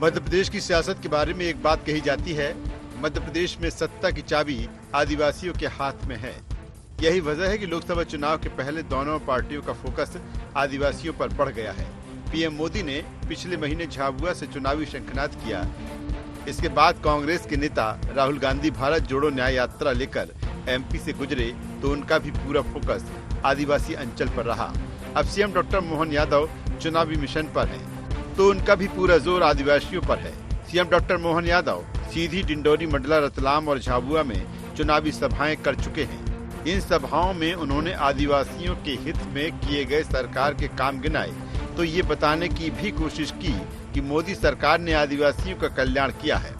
मध्य प्रदेश की सियासत के बारे में एक बात कही जाती है, मध्य प्रदेश में सत्ता की चाबी आदिवासियों के हाथ में है। यही वजह है कि लोकसभा चुनाव के पहले दोनों पार्टियों का फोकस आदिवासियों पर बढ़ गया है। पीएम मोदी ने पिछले महीने झाबुआ से चुनावी शंखनाद किया। इसके बाद कांग्रेस के नेता राहुल गांधी भारत जोड़ो न्याय यात्रा लेकर एमपी से गुजरे तो उनका भी पूरा फोकस आदिवासी अंचल पर रहा। अब सीएम डॉक्टर मोहन यादव चुनावी मिशन पर हैं, तो उनका भी पूरा जोर आदिवासियों पर है। सीएम डॉक्टर मोहन यादव सीधी, डिंडोरी, मंडला, रतलाम और झाबुआ में चुनावी सभाएं कर चुके हैं। इन सभाओं में उन्होंने आदिवासियों के हित में किए गए सरकार के काम गिनाए, तो ये बताने की भी कोशिश की कि मोदी सरकार ने आदिवासियों का कल्याण किया है।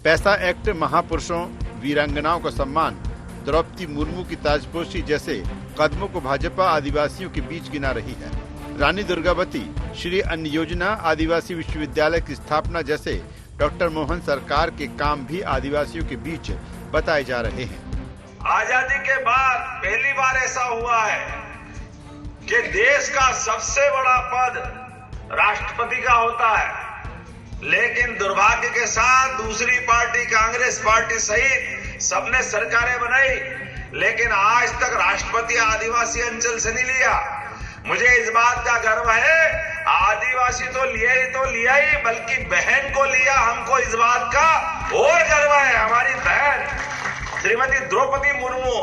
पैसा एक्ट, महापुरुषों, वीरांगनाओं का सम्मान, द्रौपदी मुर्मू की ताजपोशी जैसे कदमों को भाजपा आदिवासियों के बीच गिना रही है। रानी दुर्गावती, श्री अन्न योजना, आदिवासी विश्वविद्यालय की स्थापना जैसे डॉक्टर मोहन सरकार के काम भी आदिवासियों के बीच बताए जा रहे हैं। आजादी के बाद पहली बार ऐसा हुआ है कि देश का सबसे बड़ा पद राष्ट्रपति का होता है, लेकिन दुर्भाग्य के साथ दूसरी पार्टी, कांग्रेस पार्टी सहित सबने सरकारें बनाई, लेकिन आज तक राष्ट्रपति आदिवासी अंचल से नहीं लिया। मुझे इस बात का गर्व है, आदिवासी तो लिया ही बल्कि बहन को लिया। हमको इस बात का और गर्व है। हमारी बहन श्रीमती द्रौपदी मुर्मू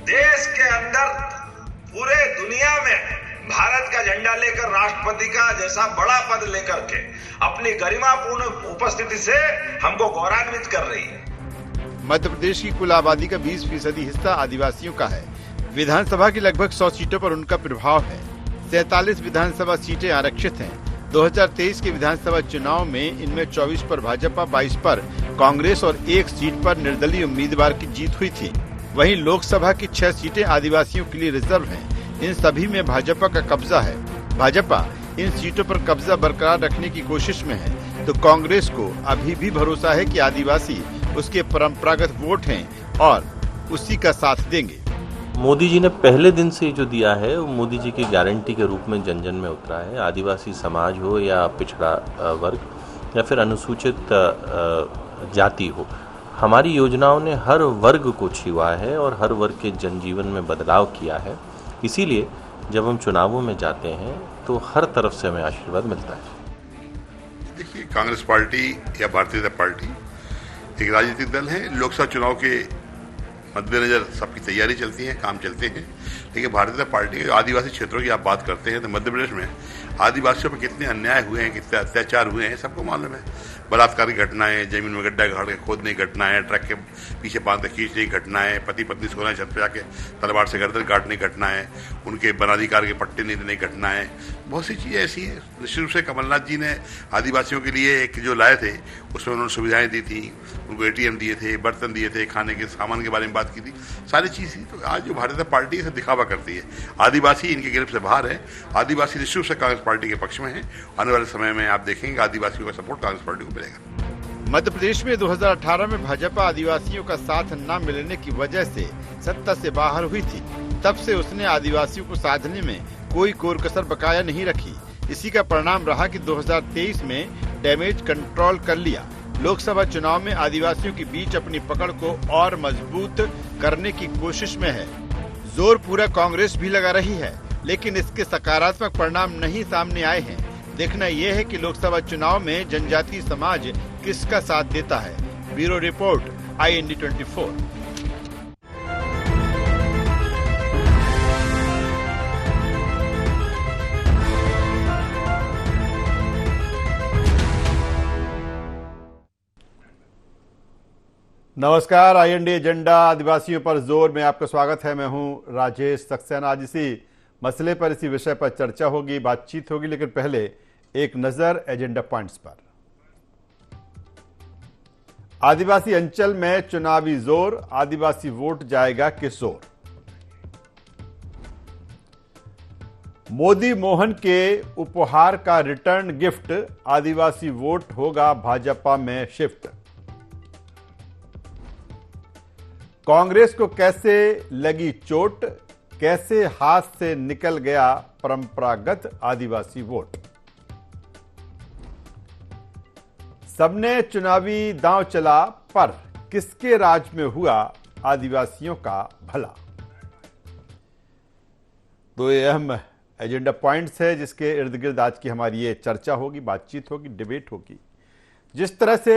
देश के अंदर पूरे दुनिया में भारत का झंडा लेकर राष्ट्रपति का जैसा बड़ा पद लेकर के अपनी गरिमापूर्ण उपस्थिति से हमको गौरवान्वित कर रही है। मध्य प्रदेश की कुल आबादी का 20% हिस्सा आदिवासियों का है। विधानसभा की लगभग 100 सीटों पर उनका प्रभाव है। 47 विधानसभा सीटें आरक्षित हैं। 2023 के विधानसभा चुनाव में इनमें 24 पर भाजपा, 22 पर कांग्रेस और 1 सीट पर निर्दलीय उम्मीदवार की जीत हुई थी। वहीं लोकसभा की 6 सीटें आदिवासियों के लिए रिजर्व हैं। इन सभी में भाजपा का कब्जा है। भाजपा इन सीटों पर कब्जा बरकरार रखने की कोशिश में है, तो कांग्रेस को अभी भी भरोसा है कि आदिवासी उसके परंपरागत वोट हैं और उसी का साथ देंगे। मोदी जी ने पहले दिन से जो दिया है वो मोदी जी की गारंटी के रूप में जन जन में उतरा है। आदिवासी समाज हो या पिछड़ा वर्ग या फिर अनुसूचित जाति हो, हमारी योजनाओं ने हर वर्ग को छुआ है और हर वर्ग के जनजीवन में बदलाव किया है। इसीलिए जब हम चुनावों में जाते हैं तो हर तरफ से हमें आशीर्वाद मिलता है। देखिए, कांग्रेस पार्टी या भारतीय जनता पार्टी एक राजनीतिक दल है। लोकसभा चुनाव के मद्देनजर सबकी तैयारी चलती है, काम चलते हैं। लेकिन भारतीय जनता पार्टी के आदिवासी क्षेत्रों की आप बात करते हैं तो मध्य प्रदेश में आदिवासियों पर कितने अन्याय हुए हैं, कितने अत्याचार हुए हैं, सबको मालूम है। बलात्कार की घटनाएं, जमीन में गड्ढा गाड़ के खोदने की घटनाएं, ट्रक के पीछे बांध के खींचने की घटनाएं, पति पत्नी सोना छत पर जाके तलवार से गर्दन काटने की घटनाएं, उनके वनाधिकार के पट्टे नहीं देने की घटनाएं, बहुत सी चीज़ें ऐसी हैं। निश्चित रूप से कमलनाथ जी ने आदिवासियों के लिए एक जो लाए थे उसमें उन्होंने सुविधाएं दी थी, उनको ATM दिए थे, बर्तन दिए थे, खाने के सामान के बारे में बात की थी, सारी चीज़ थी। तो आज जो भारतीय जनता पार्टी इसे दिखावा करती है, आदिवासी इनके गिरफ्त से बाहर है। आदिवासी निश्चित रूप से कांग्रेस पार्टी के पक्ष में है। आने वाले समय में आप देखेंगे आदिवासियों का सपोर्ट कांग्रेस पार्टी को मिलेगा। मध्य प्रदेश में 2018 में भाजपा आदिवासियों का साथ न मिलने की वजह से सत्ता से बाहर हुई थी। तब से उसने आदिवासियों को साधने में कोई कोर कसर बकाया नहीं रखी। इसी का परिणाम रहा कि 2023 में डैमेज कंट्रोल कर लिया। लोकसभा चुनाव में आदिवासियों के बीच अपनी पकड़ को और मजबूत करने की कोशिश में है। जोर पूरा कांग्रेस भी लगा रही है, लेकिन इसके सकारात्मक परिणाम नहीं सामने आए हैं। देखना यह है कि लोकसभा चुनाव में जनजातीय समाज किसका साथ देता है। Bureau report, IND 24। नमस्कार, IND एजेंडा आदिवासियों पर जोर में आपका स्वागत है। मैं हूं राजेश सक्सेना। आज इसी मसले पर, इसी विषय पर चर्चा होगी, बातचीत होगी, लेकिन पहले एक नजर एजेंडा पॉइंट्स पर। आदिवासी अंचल में चुनावी जोर, आदिवासी वोट जाएगा किस ओर? मोदी मोहन के उपहार का रिटर्न गिफ्ट, आदिवासी वोट होगा भाजपा में शिफ्ट। कांग्रेस को कैसे लगी चोट, कैसे हाथ से निकल गया परंपरागत आदिवासी वोट? सबने चुनावी दांव चला, पर किसके राज में हुआ आदिवासियों का भला। तो ये अहम एजेंडा पॉइंट्स है जिसके इर्द गिर्द आज की हमारी ये चर्चा होगी, बातचीत होगी, डिबेट होगी। जिस तरह से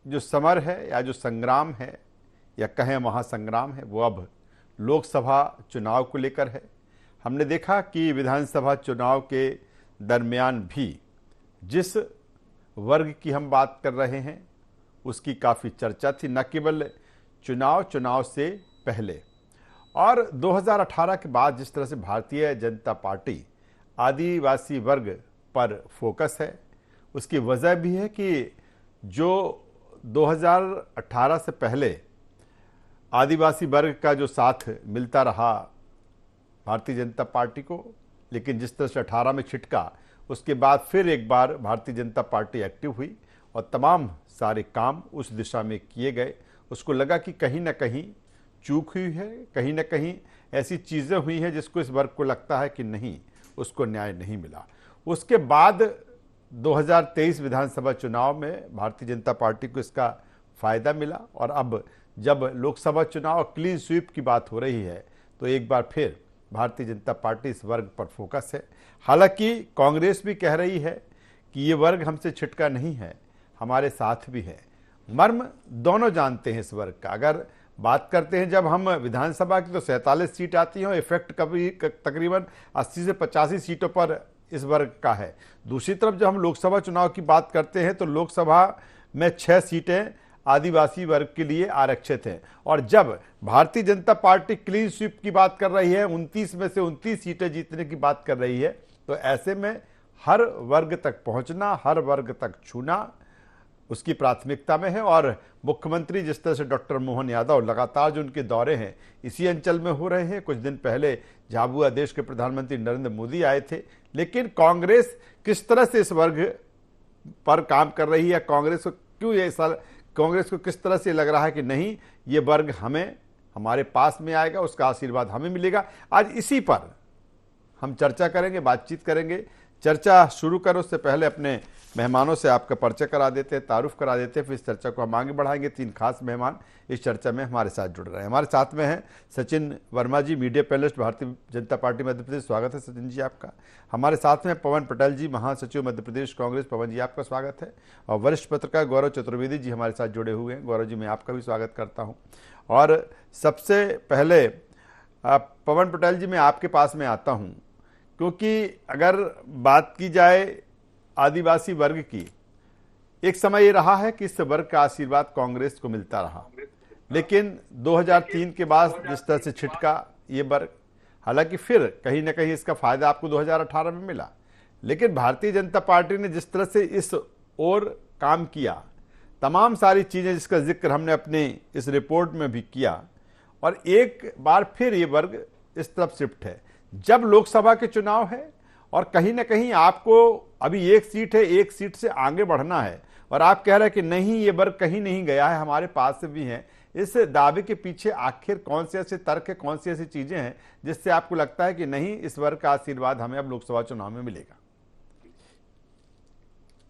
जो समर है या जो संग्राम है या कहें महासंग्राम है, वो अब लोकसभा चुनाव को लेकर है। हमने देखा कि विधानसभा चुनाव के दरमियान भी जिस वर्ग की हम बात कर रहे हैं उसकी काफ़ी चर्चा थी, न केवल चुनाव से पहले। और 2018 के बाद जिस तरह से भारतीय जनता पार्टी आदिवासी वर्ग पर फोकस है, उसकी वजह भी है कि जो 2018 से पहले आदिवासी वर्ग का जो साथ मिलता रहा भारतीय जनता पार्टी को, लेकिन जिस तरह से 18 में छिटका, उसके बाद फिर एक बार भारतीय जनता पार्टी एक्टिव हुई और तमाम सारे काम उस दिशा में किए गए। उसको लगा कि कहीं ना कहीं चूक हुई है, कहीं ना कहीं ऐसी चीज़ें हुई हैं जिसको इस वर्ग को लगता है कि नहीं, उसको न्याय नहीं मिला। उसके बाद 2023 विधानसभा चुनाव में भारतीय जनता पार्टी को इसका फ़ायदा मिला और अब जब लोकसभा चुनाव क्लीन स्वीप की बात हो रही है तो एक बार फिर भारतीय जनता पार्टी इस वर्ग पर फोकस है। हालांकि कांग्रेस भी कह रही है कि ये वर्ग हमसे छिटका नहीं है, हमारे साथ भी है। मर्म दोनों जानते हैं इस वर्ग का। अगर बात करते हैं जब हम विधानसभा की तो 47 सीट आती हैं, इफेक्ट कभी तकरीबन 80 से 85 सीटों पर इस वर्ग का है। दूसरी तरफ जब हम लोकसभा चुनाव की बात करते हैं तो लोकसभा में 6 सीटें आदिवासी वर्ग के लिए आरक्षित हैं और जब Bharatiya Janata party clean sweep की बात कर रही है, 29 में से 29 सीटें जीतने की बात कर रही है, तो ऐसे में हर वर्ग तक पहुंचना, हर वर्ग तक छूना उसकी प्राथमिकता में है। और मुख्यमंत्री जिस तरह से डॉक्टर मोहन यादव लगातार जो उनके दौरे हैं इसी अंचल में हो रहे हैं। कुछ दिन पहले झाबुआ देश के प्रधानमंत्री नरेंद्र मोदी आए थे, लेकिन कांग्रेस किस तरह से इस वर्ग पर काम कर रही है, कांग्रेस को क्यों ये साल कांग्रेस को किस तरह से लग रहा है कि नहीं ये वर्ग हमें हमारे पास में आएगा, उसका आशीर्वाद हमें मिलेगा, आज इसी पर हम चर्चा करेंगे, बातचीत करेंगे। चर्चा शुरू करो उससे पहले अपने मेहमानों से आपका परिचय करा देते हैं, तारुफ करा देते हैं, फिर इस चर्चा को हम आगे बढ़ाएंगे। 3 खास मेहमान इस चर्चा में हमारे साथ जुड़ रहे हैं। हमारे साथ में हैं सचिन वर्मा जी, media panelist, Bharatiya Janata party Madhya Pradesh. स्वागत है सचिन जी आपका। हमारे साथ में पवन पटेल जी, महासचिव मध्य प्रदेश कांग्रेस। पवन जी आपका स्वागत है। और वरिष्ठ पत्रकार गौरव चतुर्वेदी जी हमारे साथ जुड़े हुए हैं। गौरव जी मैं आपका भी स्वागत करता हूँ। और सबसे पहले पवन पटेल जी मैं आपके पास में आता हूँ, क्योंकि अगर बात की जाए आदिवासी वर्ग की, एक समय ये रहा है कि इस वर्ग का आशीर्वाद कांग्रेस को मिलता रहा, लेकिन 2003 के बाद जिस तरह से छिटका ये वर्ग, हालांकि फिर कहीं ना कहीं इसका फायदा आपको 2018 में मिला, लेकिन भारतीय जनता पार्टी ने जिस तरह से इस ओर काम किया, तमाम सारी चीजें जिसका जिक्र हमने अपने इस रिपोर्ट में भी किया, और एक बार फिर ये वर्ग इस तरफ शिफ्ट है। जब लोकसभा के चुनाव है और कहीं ना कहीं आपको अभी 1 सीट है, 1 सीट से आगे बढ़ना है, और आप कह रहे हैं कि नहीं ये वर्ग कहीं नहीं गया है, हमारे पास से भी है, इस दावे के पीछे आखिर कौन से ऐसे तर्क है, कौन सी ऐसी चीजें हैं जिससे आपको लगता है कि नहीं इस वर्ग का आशीर्वाद हमें अब लोकसभा चुनाव में मिलेगा?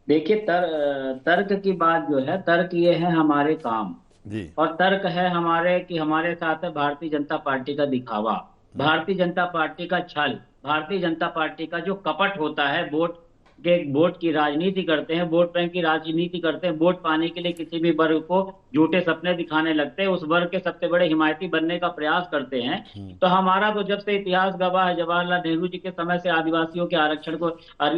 देखिए, तर्क की बात जो है, तर्क ये है हमारे काम जी, और तर्क है हमारे कि हमारे साथ है भारतीय जनता पार्टी का दिखावा, भारतीय जनता पार्टी का छल, भारतीय जनता पार्टी का जो कपट होता है। वोट की राजनीति करते हैं, वोट बैंक की राजनीति करते हैं, वोट पाने के लिए किसी भी वर्ग को झूठे सपने दिखाने लगते हैं, उस वर्ग के सबसे बड़े हिमायती बनने का प्रयास करते हैं। तो हमारा तो जब से इतिहास गवाह है, जवाहरलाल नेहरू जी के समय से आदिवासियों के आरक्षण को,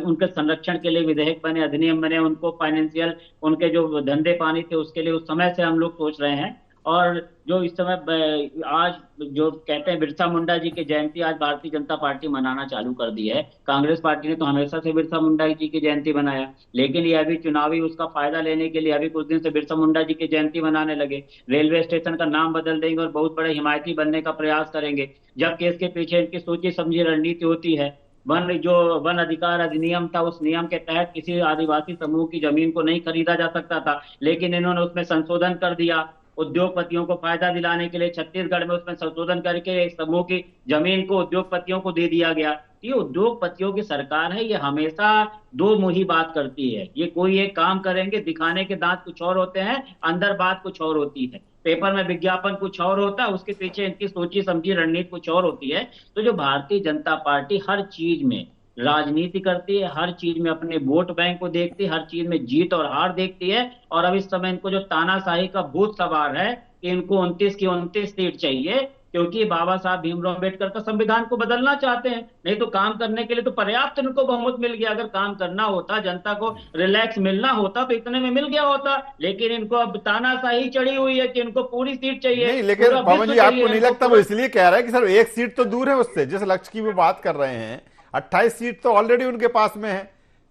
उनके संरक्षण के लिए विधेयक बने, अधिनियम बने, उनको फाइनेंशियल उनके जो धंधे पानी थे उसके लिए उस समय से हम लोग सोच रहे हैं। और जो इस समय आज जो कहते हैं बिरसा मुंडा जी की जयंती आज भारतीय जनता पार्टी मनाना चालू कर दी है। कांग्रेस पार्टी ने तो हमेशा से बिरसा मुंडा जी की जयंती मनाया, लेकिन ये अभी चुनावी उसका फायदा लेने के लिए अभी कुछ दिन से बिरसा मुंडा जी की जयंती मनाने लगे। रेलवे स्टेशन का नाम बदल देंगे और बहुत बड़े हिमायती बनने का प्रयास करेंगे, जबकि इसके पीछे इनकी सोची समझी रणनीति होती है। वन अधिकार अधिनियम था, उस नियम के तहत किसी आदिवासी समूह की जमीन को नहीं खरीदा जा सकता था, लेकिन इन्होंने उसमें संशोधन कर दिया। उद्योगपतियों को फायदा दिलाने के लिए छत्तीसगढ़ में उसमें संशोधन करके एक समूह की जमीन को उद्योगपतियों को दे दिया गया। ये उद्योगपतियों की सरकार है, ये हमेशा दो मुही बात करती है। ये कोई एक काम करेंगे, दिखाने के दांत कुछ और होते हैं, अंदर बात कुछ और होती है। पेपर में विज्ञापन कुछ और होता है, उसके पीछे इनकी सोची समझी रणनीति कुछ और होती है। तो जो भारतीय जनता पार्टी हर चीज में राजनीति करती है, हर चीज में अपने वोट बैंक को देखती है, हर चीज में जीत और हार देखती है। और अब इस समय इनको जो तानाशाही का भूत सवार है कि इनको 29 की 29 सीट चाहिए, क्योंकि बाबा साहब भीमराव अम्बेडकर का संविधान को बदलना चाहते हैं। नहीं तो काम करने के लिए तो पर्याप्त इनको बहुमत मिल गया। अगर काम करना होता, जनता को रिलैक्स मिलना होता तो इतने में मिल गया होता। लेकिन इनको अब तानाशाही चढ़ी हुई है कि इनको पूरी सीट चाहिए। नहीं, लेकिन पवन जी आपको नहीं लगता वो इसलिए कह रहा है कि सर एक सीट तो दूर है उससे, जिस लक्ष्य की वो बात कर रहे हैं 28 सीट तो ऑलरेडी उनके पास में है।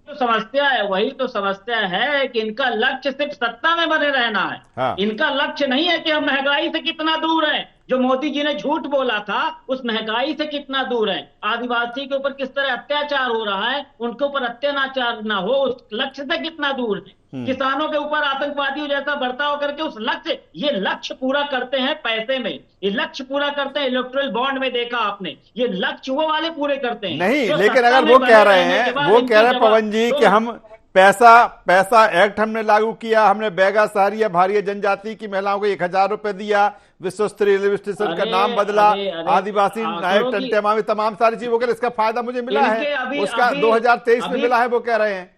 तो समस्या है, वही तो समस्या है कि इनका लक्ष्य सिर्फ सत्ता में बने रहना है। हाँ। इनका लक्ष्य नहीं है कि हम महंगाई से कितना दूर है। जो मोदी जी ने झूठ बोला था उस महंगाई से कितना दूर है, आदिवासी के ऊपर किस तरह अत्याचार हो रहा है, उनके ऊपर अत्याचार ना हो, उस लक्ष्य से कितना दूर है। किसानों के ऊपर आतंकवादियों जैसा बर्ताव करके उस लक्ष्य, ये लक्ष्य पूरा करते हैं पैसे में, ये लक्ष्य पूरा करते हैं इलेक्टोरल बॉन्ड में, देखा आपने, ये लक्ष्य वो वाले पूरे करते हैं। नहीं, लेकिन अगर वो कह रहे हैं पवन जी कि हम पैसा एक्ट हमने लागू किया, हमने बैगा शहरी या भारी जनजाति की महिलाओं को 1000 रुपए दिया, विश्व स्तरीय रेलवे स्टेशन का नाम बदला, आदिवासी नायक टंटेमावी, तमाम सारी चीजों का इसका फायदा मुझे मिला है, उसका 2023 में मिला है, वो कह रहे हैं।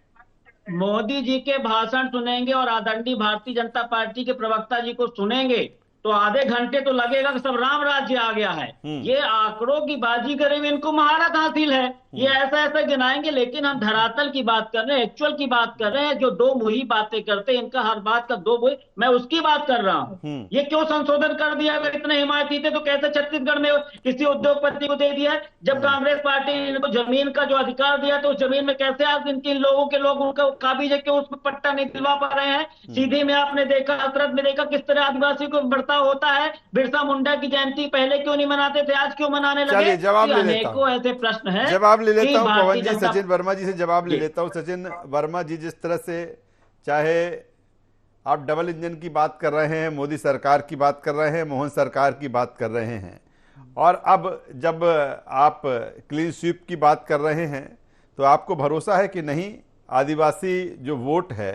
मोदी जी के भाषण सुनेंगे और आदरणीय भारतीय जनता पार्टी के प्रवक्ता जी को सुनेंगे तो आधे घंटे तो लगेगा कि सब राम राज्य आ गया है। ये आंकड़ों की बाजीगरी में इनको महारत हासिल है, ये ऐसा ऐसा गिनाएंगे। लेकिन हम धरातल की बात कर रहे हैं, एक्चुअल की बात कर रहे हैं। जो दो मुही बातें करते हैं, इनका हर बात का दो मुही, मैं उसकी बात कर रहा हूं। ये क्यों संशोधन कर दिया? अगर इतने हिमायती थे तो कैसे छत्तीसगढ़ में किसी उद्योगपति को दे दिया? जब कांग्रेस पार्टी ने इनको जमीन का जो अधिकार दिया तो उस जमीन में कैसे आज इनके लोगों के लोग उनका काबिज है क्यों उसमें पट्टा नहीं दिलवा पा रहे हैं? सीधी में आपने देखा, हसरत में देखा किस तरह आदिवासी को बर्ताव होता है। बिरसा मुंडा की जयंती पहले क्यों नहीं मनाते थे, आज क्यों मनाने लगे? अनेकों ऐसे प्रश्न है। जवाब ले लेता हूं पवन जी, सचिन वर्मा जी से जवाब ले लेता हूं। सचिन वर्मा जी, जिस तरह से चाहे आप डबल इंजन की बात कर रहे हैं, मोदी सरकार की बात कर रहे हैं, मोहन सरकार की बात कर रहे हैं, और अब जब आप क्लीन स्वीप की बात कर रहे हैं तो आपको भरोसा है कि नहीं आदिवासी जो वोट है,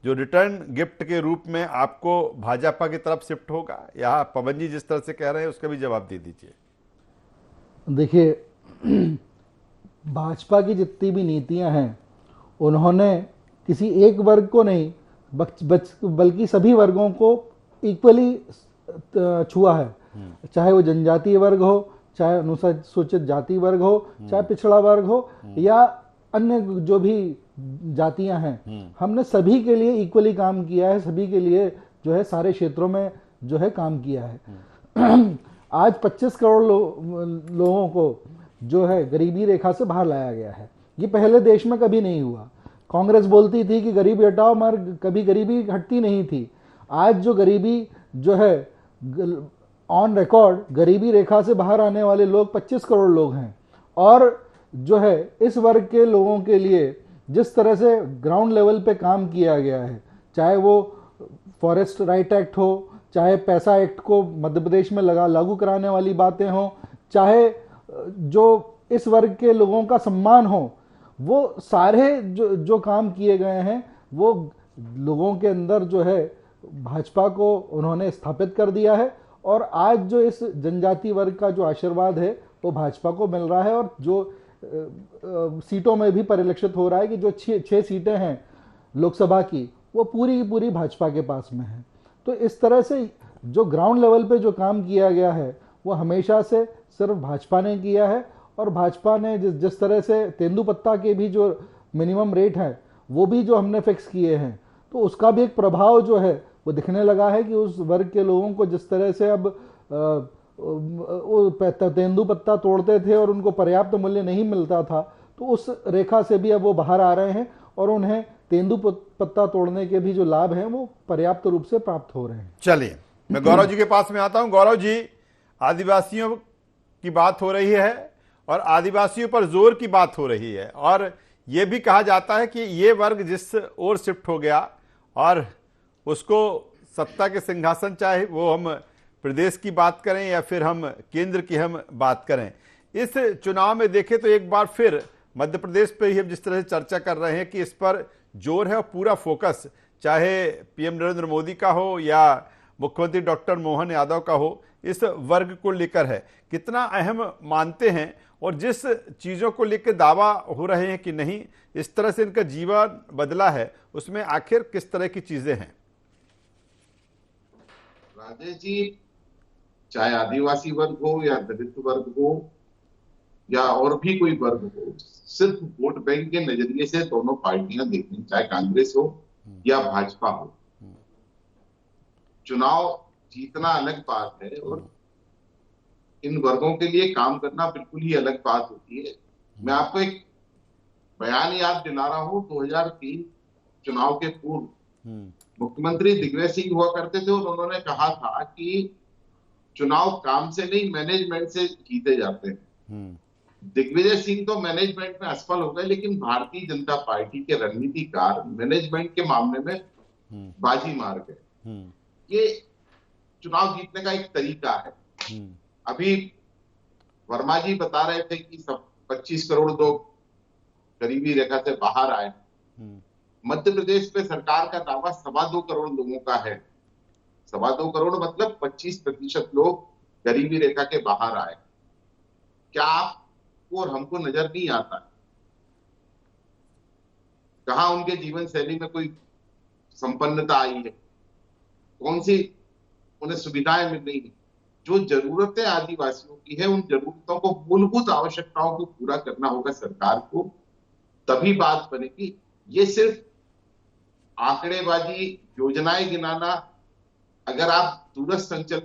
जो रिटर्न गिफ्ट के रूप में आपको भाजपा की तरफ शिफ्ट होगा? या पवन जी जिस तरह से कह रहे हैं उसका भी जवाब दे दीजिए। देखिए, भाजपा की जितनी भी नीतियां हैं उन्होंने किसी एक वर्ग को नहीं बल्कि सभी वर्गों को इक्वली छुआ है। चाहे वो जनजातीय वर्ग हो, चाहे अनुसूचित जाति वर्ग हो, चाहे पिछड़ा वर्ग हो, या अन्य जो भी जातियां हैं, हमने सभी के लिए इक्वली काम किया है। सभी के लिए जो है सारे क्षेत्रों में जो है काम किया है। आज 25 करोड़ लोगों को जो है गरीबी रेखा से बाहर लाया गया है। ये पहले देश में कभी नहीं हुआ। कांग्रेस बोलती थी कि गरीबी हटाओ, मगर कभी गरीबी हटती नहीं थी। आज जो गरीबी जो है ऑन रिकॉर्ड गरीबी रेखा से बाहर आने वाले लोग 25 करोड़ लोग हैं। और जो है इस वर्ग के लोगों के लिए जिस तरह से ग्राउंड लेवल पे काम किया गया है, चाहे वो फॉरेस्ट राइट एक्ट हो, चाहे पैसा एक्ट को मध्य प्रदेश में लागू कराने वाली बातें हों, चाहे जो इस वर्ग के लोगों का सम्मान हो, वो सारे जो काम किए गए हैं वो लोगों के अंदर जो है भाजपा को उन्होंने स्थापित कर दिया है। और आज जो इस जनजाति वर्ग का जो आशीर्वाद है वो भाजपा को मिल रहा है। और जो सीटों में भी परिलक्षित हो रहा है कि जो 6 सीटें हैं लोकसभा की, वो पूरी की पूरी भाजपा के पास में है। तो इस तरह से जो ग्राउंड लेवल पे जो काम किया गया है वो हमेशा से सिर्फ भाजपा ने किया है। और भाजपा ने जिस तरह से तेंदुपत्ता के भी जो मिनिमम रेट है वो भी जो हमने फिक्स किए हैं, तो उसका भी एक प्रभाव जो है वो दिखने लगा है कि उस वर्ग के लोगों को जिस तरह से अब तेंदुपत्ता तोड़ते थे और उनको पर्याप्त मूल्य नहीं मिलता था, तो उस रेखा से भी अब वो बाहर आ रहे हैं और उन्हें तेंदुपत्ता तोड़ने के भी जो लाभ हैं वो पर्याप्त रूप से प्राप्त हो रहे हैं। चलिए, मैं गौरव जी के पास में आता हूं। गौरव जी, आदिवासियों की बात हो रही है और आदिवासियों पर जोर की बात हो रही है, और यह भी कहा जाता है कि ये वर्ग जिस ओर शिफ्ट हो गया और उसको सत्ता के सिंहासन, चाहे वो हम प्रदेश की बात करें या फिर हम केंद्र की हम बात करें, इस चुनाव में देखें तो एक बार फिर मध्य प्रदेश पे ही हम जिस तरह से चर्चा कर रहे हैं कि इस पर जोर है और पूरा फोकस चाहे पीएम नरेंद्र मोदी का हो या मुख्यमंत्री डॉक्टर मोहन यादव का हो, इस वर्ग को लेकर है। कितना अहम मानते हैं और जिस चीज़ों को लेकर दावा हो रहे हैं कि नहीं इस तरह से इनका जीवन बदला है, उसमें आखिर किस तरह की चीजें हैं? राजेश जी, चाहे आदिवासी वर्ग हो या दलित वर्ग हो या और भी कोई वर्ग हो, सिर्फ वोट बैंक के नजरिए से दोनों पार्टियां देखनी, चाहे कांग्रेस हो या भाजपा हो। चुनाव जीतना अलग बात है और इन वर्गों के लिए काम करना बिल्कुल ही अलग बात होती है। मैं आपको एक बयान याद दिला रहा हूं। 2003 चुनाव के पूर्व मुख्यमंत्री दिग्विजय सिंह हुआ करते थे और उन्होंने कहा था कि चुनाव काम से नहीं मैनेजमेंट से जीते जाते हैं। दिग्विजय सिंह तो मैनेजमेंट में असफल हो गए, लेकिन भारतीय जनता पार्टी के रणनीतिकार मैनेजमेंट के मामले में बाजी मार गए। ये चुनाव जीतने का एक तरीका है। अभी वर्मा जी बता रहे थे कि सब 25 करोड़ लोग गरीबी रेखा से बाहर आए। मध्य प्रदेश पे सरकार का दावा 2.25 करोड़ लोगों का है। 2.25 करोड़ मतलब 25% लोग गरीबी रेखा के बाहर आए। क्या आपको और हमको नजर नहीं आता कहां उनके जीवन शैली में कोई संपन्नता आई है? कौन सी उन्हें सुविधाएं मिल रही है? जो जरूरतें आदिवासियों की है, उन जरूरतों को, मूलभूत आवश्यकताओं को पूरा करना होगा सरकार को, तभी बात बनेगी। ये सिर्फ आंकड़ेबाजी, योजनाएं गिनाना, अगर आप दूरस्थ अंचल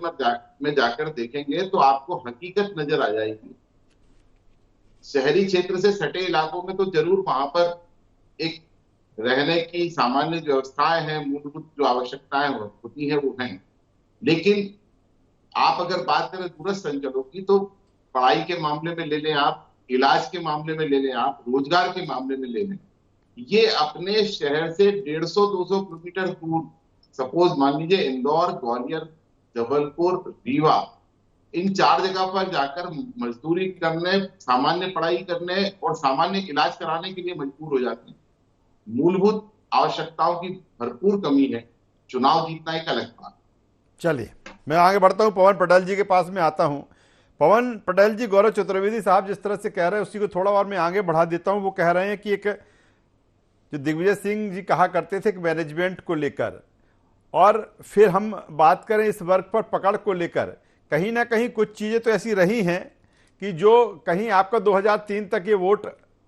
में जाकर देखेंगे तो आपको हकीकत नजर आ जाएगी। शहरी क्षेत्र से सटे इलाकों में तो जरूर वहां पर एक रहने की सामान्य व्यवस्थाएं हैं, मूलभूत जो आवश्यकताएं होती हैं वो हैं, लेकिन आप अगर बात करें दूरस्थ अंचलों की तो पढ़ाई के मामले में ले लें आप, इलाज के मामले में ले लें आप, रोजगार के मामले में ले लें, ये अपने शहर से 150-200 किलोमीटर दूर, सपोज मान लीजिए इंदौर, ग्वालियर, जबलपुर, रीवा, इन 4 जगह पर जाकर मजदूरी करने, सामान्य पढ़ाई करने और सामान्य इलाज कराने के लिए मजबूर हो जाते हैं। मूलभूत आवश्यकताओं की भरपूर कमी है। चुनाव जीतना एक अलग बात। चलिए मैं आगे बढ़ता हूं, पवन पटेल जी के पास में आता हूं। पवन पटेल जी, गौरव चतुर्वेदी साहब जिस तरह से कह रहे हैं उसी को थोड़ा और मैं आगे बढ़ा देता हूं। वो कह रहे हैं कि एक जो दिग्विजय सिंह जी कहा करते थे कि मैनेजमेंट को लेकर, और फिर हम बात करें इस वर्ग पर पकड़ को लेकर, कहीं ना कहीं कुछ चीज़ें तो ऐसी रही हैं कि जो कहीं आपका 2003 तक ये वोट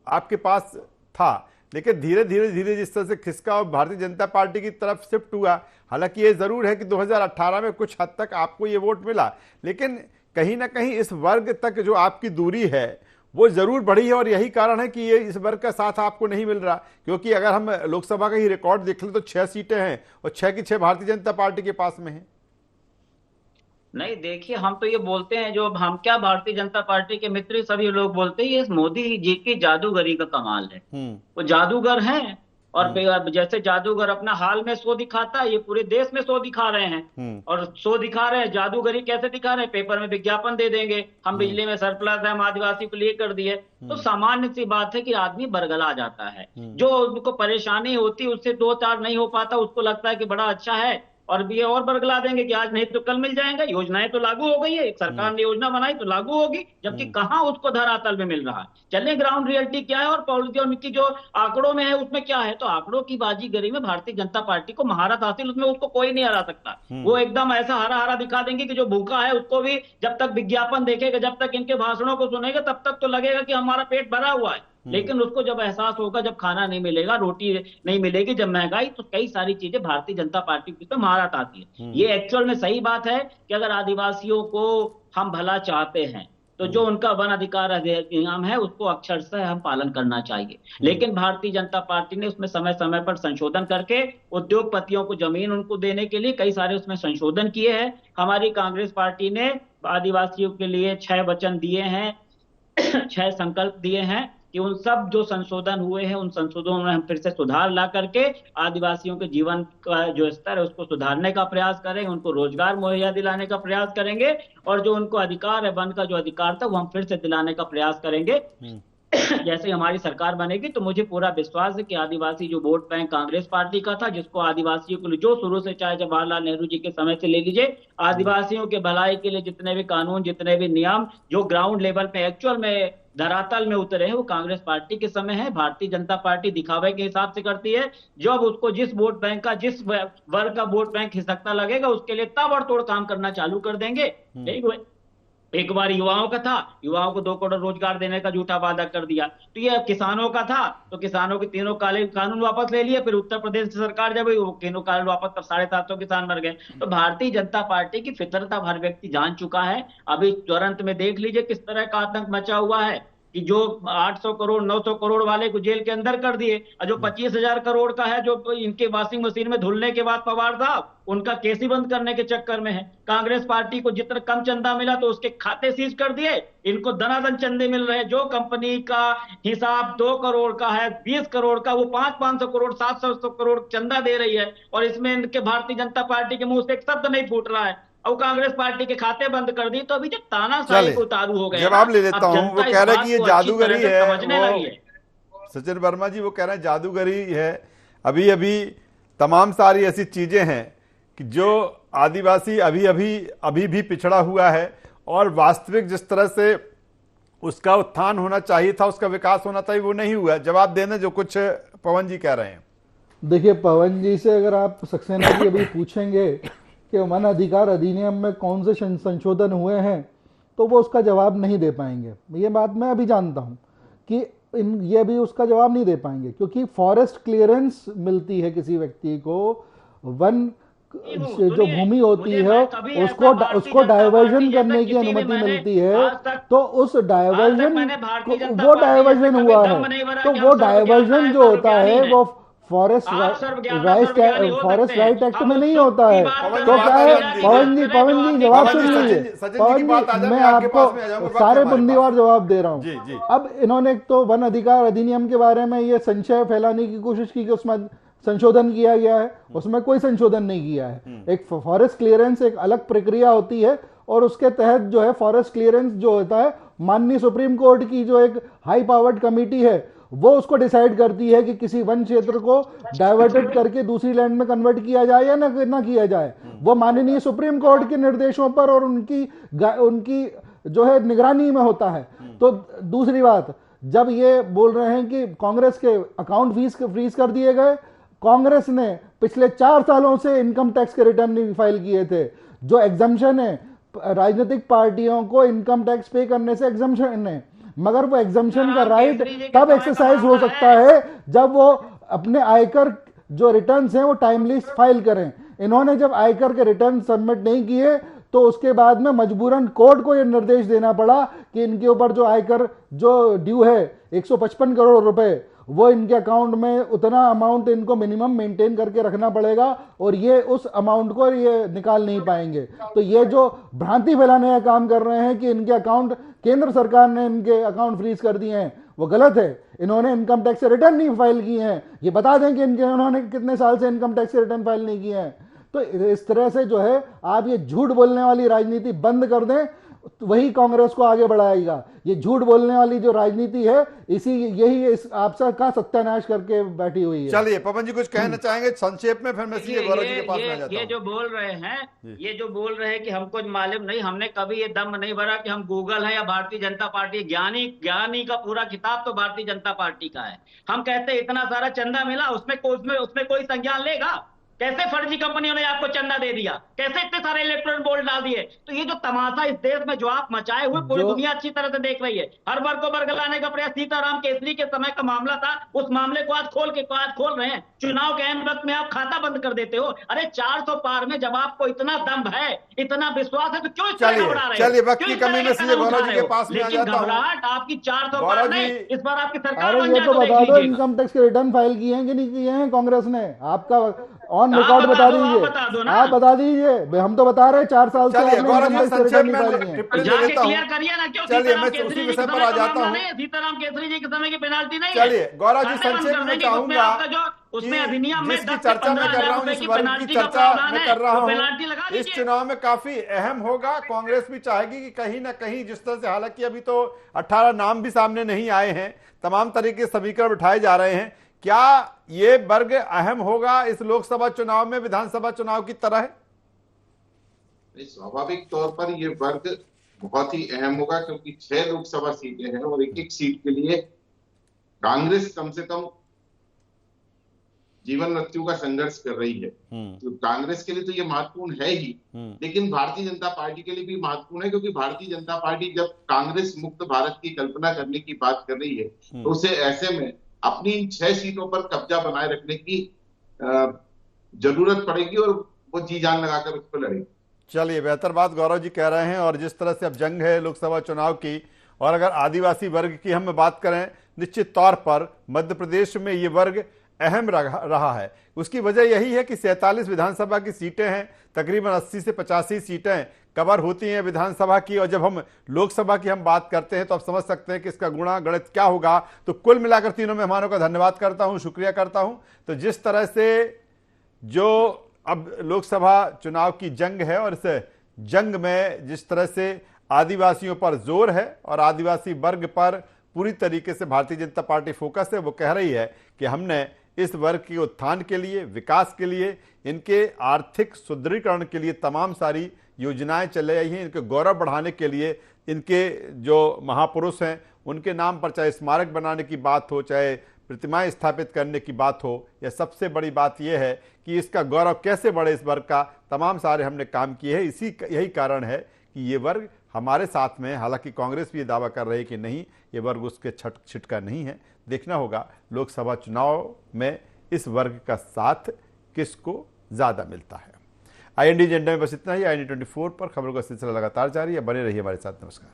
आपके पास था, लेकिन धीरे धीरे जिस तरह से खिसका और भारतीय जनता पार्टी की तरफ शिफ्ट हुआ। हालांकि ये जरूर है कि 2018 में कुछ हद तक आपको ये वोट मिला, लेकिन कहीं ना कहीं इस वर्ग तक जो आपकी दूरी है वो जरूर बढ़ी है और यही कारण है कि ये इस वर्ग का साथ आपको नहीं मिल रहा। क्योंकि अगर हम लोकसभा का ही रिकॉर्ड देख लें तो 6 सीटें हैं और 6 की 6 भारतीय जनता पार्टी के पास में है। नहीं, देखिए, हम तो ये बोलते हैं, जो हम क्या, भारतीय जनता पार्टी के मित्र सभी लोग बोलते हैं ये मोदी जी की जादूगरी का कमाल है। वो जादूगर हैं और जैसे जादूगर अपना हाल में शो दिखाता है, ये पूरे देश में शो दिखा रहे हैं। और शो दिखा रहे हैं, जादूगरी कैसे दिखा रहे हैं? पेपर में विज्ञापन दे देंगे, हम बिजली में सरप्लस है, हम आदिवासी को लिए कर दिए। तो सामान्य सी बात है कि आदमी बरगला जाता है। जो उनको परेशानी होती है उससे 2-4 नहीं हो पाता, उसको लगता है कि बड़ा अच्छा है और भी और बरगला देंगे कि आज नहीं तो कल मिल जाएगा। योजनाएं तो लागू हो गई है, सरकार ने योजना बनाई तो लागू होगी, जबकि कहां उसको धरातल में मिल रहा है। चलिए ग्राउंड रियलिटी क्या है और पॉलिसी और उनकी जो आंकड़ों में है उसमें क्या है, तो आंकड़ों की बाजीगरी में भारतीय जनता पार्टी को महारत हासिल, उसमें उसको कोई नहीं हरा सकता। वो एकदम ऐसा हरा हरा दिखा देंगे कि जो भूखा है उसको भी जब तक विज्ञापन देखेगा, जब तक इनके भाषणों को सुनेगा, तब तक तो लगेगा कि हमारा पेट भरा हुआ है। लेकिन उसको जब एहसास होगा, जब खाना नहीं मिलेगा, रोटी नहीं मिलेगी, जब महंगाई, तो कई सारी चीजें भारतीय जनता पार्टी की तो महारत आती है। ये एक्चुअल में सही बात है कि अगर आदिवासियों को हम भला चाहते हैं तो जो उनका वन अधिकार अधिनियम है उसको अक्षरशः हम पालन करना चाहिए। लेकिन भारतीय जनता पार्टी ने उसमें समय समय पर संशोधन करके उद्योगपतियों को जमीन उनको देने के लिए कई सारे उसमें संशोधन किए हैं। हमारी कांग्रेस पार्टी ने आदिवासियों के लिए 6 वचन दिए हैं, 6 संकल्प दिए हैं, कि उन सब जो संशोधन हुए हैं उन संशोधनों में हम फिर से सुधार ला करके आदिवासियों के जीवन का जो स्तर है उसको सुधारने का प्रयास करेंगे, उनको रोजगार मुहैया दिलाने का प्रयास करेंगे और जो उनको अधिकार है, वन का जो अधिकार था वो हम फिर से दिलाने का प्रयास करेंगे। जैसे हमारी सरकार बनेगी तो मुझे पूरा विश्वास है कि आदिवासी जो वोट बैंक कांग्रेस पार्टी का था, जिसको आदिवासियों के लिए जो शुरू से, चाहे जवाहरलाल नेहरू जी के समय से ले लीजिए, आदिवासियों के भलाई के लिए जितने भी कानून, जितने भी नियम जो ग्राउंड लेवल पे एक्चुअल में धरातल में उतरे हैं वो कांग्रेस पार्टी के समय है। भारतीय जनता पार्टी दिखावे के हिसाब से करती है। जब उसको जिस वोट बैंक का, जिस वर्ग का वोट बैंक खिसकता लगेगा उसके लिए ताबड़तोड़ काम करना चालू कर देंगे। एक बार युवाओं का था, युवाओं को 2 करोड़ रोजगार देने का झूठा वादा कर दिया। तो ये किसानों का था तो किसानों के तीनों काले कानून वापस ले लिए। फिर उत्तर प्रदेश की सरकार जब वो तीनों कानून वापस, तब 750 किसान मर गए। तो भारतीय जनता पार्टी की फितरत अब हर व्यक्ति जान चुका है। अभी तुरंत में देख लीजिए किस तरह का आतंक मचा हुआ है कि जो 800 करोड़ 900 करोड़ वाले को जेल के अंदर कर दिए और जो 25,000 करोड़ का है जो इनके वॉशिंग मशीन में धुलने के बाद पवार साहब उनका केस ही बंद करने के चक्कर में है। कांग्रेस पार्टी को जितना कम चंदा मिला तो उसके खाते सीज कर दिए, इनको दनादन चंदे मिल रहे हैं। जो कंपनी का हिसाब 2 करोड़ का है, 20 करोड़ का, वो 500 करोड़ 700 करोड़ चंदा दे रही है और इसमें इनके भारतीय जनता पार्टी के मुंह से एक शब्द नहीं फूट रहा है। और कांग्रेस पार्टी के खाते बंद कर दी तो अभी जब तानाशाही को उतारू हो गए, जवाब ले लेता हूं। वो कह रहे हैं कि ये जादूगरी है, सचिन वर्मा जी वो कह रहे हैं जादूगरी है। अभी अभी तमाम सारी ऐसी चीजें हैं कि जो आदिवासी अभी भी पिछड़ा हुआ है और वास्तविक जिस तरह से उसका उत्थान होना चाहिए था, उसका विकास होना चाहिए, वो नहीं हुआ। जवाब देने जो कुछ पवन जी कह रहे हैं। देखिए, पवन जी से अगर आप सक्सेना जी अभी पूछेंगे कि वन अधिकार अधिनियम में कौन से संशोधन हुए हैं तो वो उसका जवाब नहीं दे पाएंगे। ये बात मैं अभी जानता हूं कि ये भी उसका जवाब नहीं दे पाएंगे, क्योंकि फॉरेस्ट क्लियरेंस मिलती है किसी व्यक्ति को, वन जो भूमि होती है उसको डाइवर्जन करने की अनुमति मिलती है। तो उस डाइवर्जन वो डाइवर्जन हुआ है, तो वो डाइवर्जन जो होता है वो फॉरेस्ट राइट एक्ट में नहीं होता है। तो क्या है पवन जी जवाब सुन लीजिए। पवन जी, मैं आपको सारे बुंदीवार जवाब दे रहा हूँ। अब इन्होंने एक तो वन अधिकार अधिनियम के बारे में ये संशय फैलाने की कोशिश की कि उसमें संशोधन किया गया है, उसमें कोई संशोधन नहीं किया है। एक फॉरेस्ट क्लियरेंस एक अलग प्रक्रिया होती है और उसके तहत जो है फॉरेस्ट क्लियरेंस जो होता है, माननीय सुप्रीम कोर्ट की जो एक हाई पावर्ड कमेटी है वो उसको डिसाइड करती है कि किसी वन क्षेत्र को डाइवर्टेड करके दूसरी लैंड में कन्वर्ट किया जाए या ना किया जाए। वो माननीय सुप्रीम कोर्ट के निर्देशों पर और उनकी जो है निगरानी में होता है। तो दूसरी बात, जब ये बोल रहे हैं कि कांग्रेस के अकाउंट फ्रीज कर दिए गए, कांग्रेस ने पिछले 4 सालों से इनकम टैक्स के रिटर्न नहीं फाइल किए थे। जो एग्जम्पशन है, राजनीतिक पार्टियों को इनकम टैक्स पे करने से एग्जम्पशन है, मगर वो एग्जम्पशन का राइट तब एक्सरसाइज हो सकता है जब वो अपने आयकर जो रिटर्न्स हैं वो टाइमली फाइल करें। इन्होंने जब आयकर के रिटर्न सबमिट नहीं किए तो उसके बाद में मजबूरन कोर्ट को यह निर्देश देना पड़ा कि इनके ऊपर जो आयकर जो ड्यू है 155 करोड़ रुपए, वो इनके अकाउंट में उतना अमाउंट इनको मिनिमम मेंटेन करके रखना पड़ेगा और ये उस अमाउंट को ये निकाल नहीं पाएंगे। तो ये जो भ्रांति फैलाने का काम कर रहे हैं कि इनके अकाउंट, केंद्र सरकार ने इनके अकाउंट फ्रीज कर दिए हैं, वो गलत है। इन्होंने इनकम टैक्स से रिटर्न नहीं फाइल किए हैं। ये बता दें कि इन्होंने कितने साल से इनकम टैक्स से रिटर्न फाइल नहीं किए हैं। तो इस तरह से जो है आप ये झूठ बोलने वाली राजनीति बंद कर दें, वही कांग्रेस को आगे बढ़ाएगा। ये झूठ बोलने वाली जो राजनीति है यही इस आपसा का सत्यानाश करके बैठी हुई है। चलिए पवन जी कुछ कहना चाहेंगे संक्षेप में, फिर मैं सीधे गौरव जी के पास में आ जाता हूं। ये जो बोल रहे हैं कि हमको मालूम नहीं, हमने कभी ये दम नहीं भरा कि हम गूगल है या भारतीय जनता पार्टी। ज्ञानी का पूरा किताब तो भारतीय जनता पार्टी का है। हम कहते हैं इतना सारा चंदा मिला, उसमें कोई संज्ञान लेगा? कैसे फर्जी कंपनियों ने आपको चंदा दे दिया? कैसे इतने सारे इलेक्ट्रॉनिक बोर्ड डाल दिए? तो ये जो तमाशा इस देश में जो आप मचाए हुए पूरी दुनिया अच्छी तरह से देख रही है। हर वर्ग को बरगलाने का प्रयास, सीताराम केसरी के समय का मामला था, उस मामले को आज खोल रहे हैं। चुनाव के अहम वक्त में आप खाता बंद कर देते हो। अरे 400 पार में जब आपको इतना दम्भ है, इतना विश्वास है, तो क्यों इस तरह घबरा रहे हो? चलिए वक्त की कमी में सीधे गौरव जी के पास में आ जाता हूं। घबराहट आपकी 400 पार में, इस बार आपकी सरकार ये तो बता दो इनकम टैक्स के रिटर्न फाइल किए हैं कि नहीं किए हैं कांग्रेस ने? आपका ऑन रिकॉर्ड बता दीजिए, बता दो ना। आप बता दीजिए, हम तो बता रहे हैं 4 साल से चलिए आपने गौरव इनकम जी टैक्स रिटर्न संक्षेप नहीं में फाइल किए। टिप्पणी दे जाके देता हूँ। क्लियर करिए ना, क्यों चलिए सीताराम मैं केसरी उसी जी विषय के पर समय आ का जाता मामला हूँ। नहीं है, सीताराम केसरी जी के समय की पेनाल्टी नहीं चलिए है। गौरव जी खाते बंद संक्षेप करने में की उसमें चाहूंगा आपका जो उसमें अधिनियम में जिसकी 10 से चर्चा मैं 15 कर हजार रहा हूँ, रुपए इस की वर्ग की पेनाल्टी का चर्चा प्रावधान मैं है, कर रहा तो हूँ, पेनाल्टी लगा इस दीजिए। चुनाव में काफी अहम होगा। कांग्रेस भी चाहेगी कि कहीं ना कहीं जिस तरह से, हालांकि अभी तो 18 नाम भी सामने नहीं आए हैं, तमाम तरीके के समीकरण बिठाए जा रहे हैं, क्या ये वर्ग अहम होगा इस लोकसभा चुनाव में विधानसभा चुनाव की तरह? स्वाभाविक तौर पर ये वर्ग बहुत ही अहम होगा, क्योंकि 6 लोकसभा सीटें हैं और एक एक सीट के लिए कांग्रेस कम से कम जीवन मृत्यु का संघर्ष कर रही है। तो कांग्रेस के लिए तो ये महत्वपूर्ण है ही, लेकिन भारतीय जनता पार्टी के लिए भी महत्वपूर्ण है, क्योंकि भारतीय जनता पार्टी जब कांग्रेस मुक्त भारत की कल्पना करने की बात कर रही है, तो उसे ऐसे में अपनी 6 सीटों पर कब्जा बनाए रखने की जरूरत पड़ेगी और वो जी जान लगाकर उस पर लड़ेगी। चलिए, बेहतर बात गौरव जी कह रहे हैं। और जिस तरह से अब जंग है लोकसभा चुनाव की, और अगर आदिवासी वर्ग की हम बात करें, निश्चित तौर पर मध्य प्रदेश में ये वर्ग अहम रहा है। उसकी वजह यही है कि 47 विधानसभा की सीटें हैं, तकरीबन 80 से 85 सीटें कवर होती हैं विधानसभा की, और जब हम लोकसभा की हम बात करते हैं तो आप समझ सकते हैं कि इसका गुणा गणित क्या होगा। तो कुल मिलाकर तीनों मेहमानों का धन्यवाद करता हूं, शुक्रिया करता हूं। तो जिस तरह से जो अब लोकसभा चुनाव की जंग है, और इस जंग में जिस तरह से आदिवासियों पर जोर है और आदिवासी वर्ग पर पूरी तरीके से भारतीय जनता पार्टी फोकस है, वो कह रही है कि हमने इस वर्ग के उत्थान के लिए, विकास के लिए, इनके आर्थिक सुदृढ़ीकरण के लिए तमाम सारी योजनाएं चलाई हैं, इनके गौरव बढ़ाने के लिए, इनके जो महापुरुष हैं उनके नाम पर चाहे स्मारक बनाने की बात हो, चाहे प्रतिमाएं स्थापित करने की बात हो, या सबसे बड़ी बात यह है कि इसका गौरव कैसे बढ़े इस वर्ग का, तमाम सारे हमने काम किए हैं। यही कारण है कि ये वर्ग हमारे साथ में है। हालांकि कांग्रेस भी ये दावा कर रही है कि नहीं, ये वर्ग उसके छिटका नहीं है। देखना होगा लोकसभा चुनाव में इस वर्ग का साथ किसको ज़्यादा मिलता है। IND एजेंडा में बस इतना ही। IND 24 पर खबरों का सिलसिला लगातार जारी है, बने रहिए हमारे साथ। नमस्कार।